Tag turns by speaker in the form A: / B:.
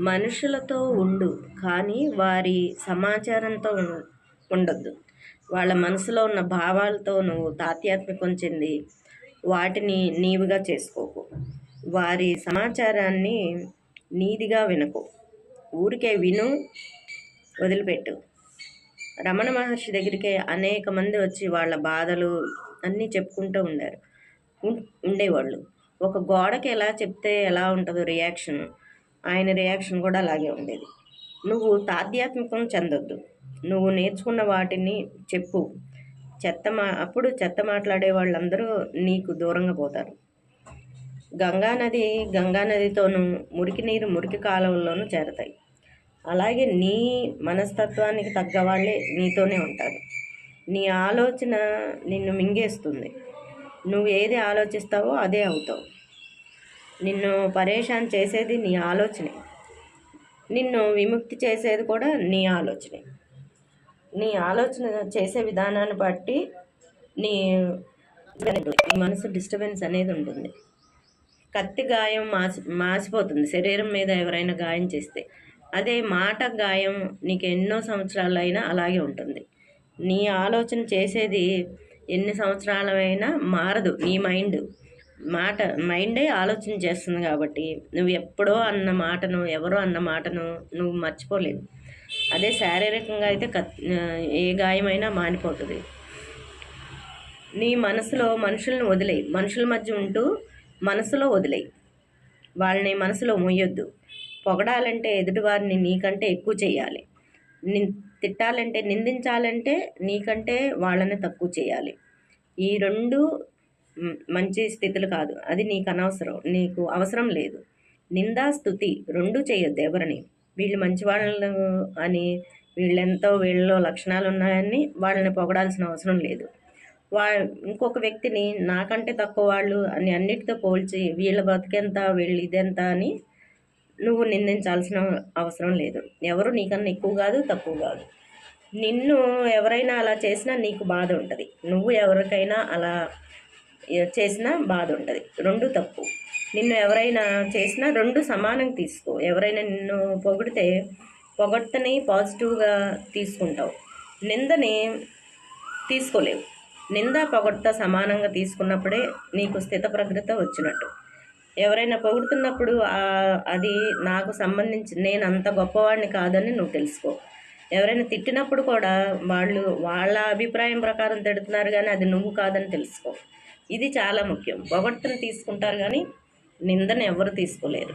A: మనుషులతో ఉండు, కానీ వారి సమాచారంతో ఉండొద్దు. వాళ్ళ మనసులో ఉన్న భావాలతో నువ్వు తాత్యాత్మ్యం చెంది వాటిని నీవుగా చేసుకోకు. వారి సమాచారాన్ని నీదిగా వినకు. ఊరికే విను, వదిలిపెట్టు. రమణ మహర్షి దగ్గరికి అనేక మంది వచ్చి వాళ్ళ బాధలు అన్నీ చెప్పుకుంటూ ఉండేవాళ్ళు. ఒక గోడకి ఎలా చెప్తే ఎలా ఉంటుందో రియాక్షన్, ఆయన రియాక్షన్ కూడా అలాగే ఉండేది. నువ్వు తాధ్యాత్మికం చెందొద్దు. నువ్వు నేర్చుకున్న వాటిని చెప్పు. అప్పుడు చెత్త మాట్లాడే వాళ్ళందరూ నీకు దూరంగా పోతారు. గంగానదితోనూ మురికి నీరు మురికి కాలువల్లోనూ చేరతాయి. అలాగే నీ మనస్తత్వానికి తగ్గ వాళ్ళే నీతోనే ఉంటారు. నీ ఆలోచన నిన్ను మింగేస్తుంది. నువ్వు ఏది ఆలోచిస్తావో అదే అవుతావు. నిన్ను పరేషాన్ చేసేది నీ ఆలోచనే. నిన్ను విముక్తి చేసేది కూడా నీ ఆలోచనే. నీ ఆలోచన చేసే విధానాన్ని బట్టి నీ మనసు డిస్టర్బెన్స్ అనేది ఉంటుంది. కత్తి గాయం మాసిపోతుంది శరీరం మీద ఎవరైనా గాయం చేస్తే. అదే మాట గాయం నీకు ఎన్నో సంవత్సరాలైనా అలాగే ఉంటుంది. నీ ఆలోచన చేసేది ఎన్ని సంవత్సరాలైనా మారదు. నీ మైండే ఆలోచన చేస్తుంది. కాబట్టి నువ్వు ఎప్పుడో అన్న మాటను, ఎవరో అన్న మాటను నువ్వు మర్చిపోలేవు. అదే శారీరకంగా అయితే ఏ గాయమైనా మానిపోతుంది. నీ మనసులో మనుషులను వదిలేయి. మనుషుల మధ్య ఉంటూ మనసులో వదిలేయి. వాళ్ళని మనసులో మొయ్యొద్దు. పొగడాలంటే ఎదుటివారిని నీకంటే ఎక్కువ చేయాలి. తిట్టాలంటే, నిందించాలంటే నీకంటే వాళ్ళని తక్కువ చేయాలి. ఈ రెండు మంచి స్థితులు కాదు. అది నీకు అనవసరం, నీకు అవసరం లేదు. నిందా స్తుతి రెండూ చేయొద్దు ఎవరిని. వీళ్ళు మంచివాళ్ళు అని, వీళ్ళలో లక్షణాలు ఉన్నాయని వాళ్ళని పొగడాల్సిన అవసరం లేదు. ఇంకొక వ్యక్తిని నాకంటే తక్కువ వాళ్ళు అని అన్నిటితో పోల్చి వీళ్ళ బతికెంత, వీళ్ళు ఇదెంత అని నువ్వు నిందించాల్సిన అవసరం లేదు. ఎవరు నీకన్నా ఎక్కువ కాదు, తక్కువ కాదు. నిన్ను ఎవరైనా అలా చేసినా నీకు బాధ ఉంటుంది. నువ్వు ఎవరికైనా అలా చేసినా బాధ ఉంటుంది. రెండు తప్పు. నిన్ను ఎవరైనా చేసినా రెండు సమానంగా తీసుకో. ఎవరైనా నిన్ను పొగడ్తని పాజిటివ్గా తీసుకుంటావు, నిందని తీసుకోలేవు. నింద పొగడ్త సమానంగా తీసుకున్నప్పుడే నీకు స్థితప్రజ్ఞత వచ్చినట్టు. ఎవరైనా పొగుడుతున్నప్పుడు అది నాకు సంబంధించి, నేను అంత గొప్పవాడిని కాదని నువ్వు తెలుసుకో. ఎవరైనా తిట్టినప్పుడు కూడా వాళ్ళ అభిప్రాయం ప్రకారం తిడుతున్నారు, కానీ అది నువ్వు కాదని తెలుసుకో. ఇది చాలా ముఖ్యం. పొగడ్తను తీసుకుంటారు కానీ నిందను ఎవరు తీసుకోలేరు.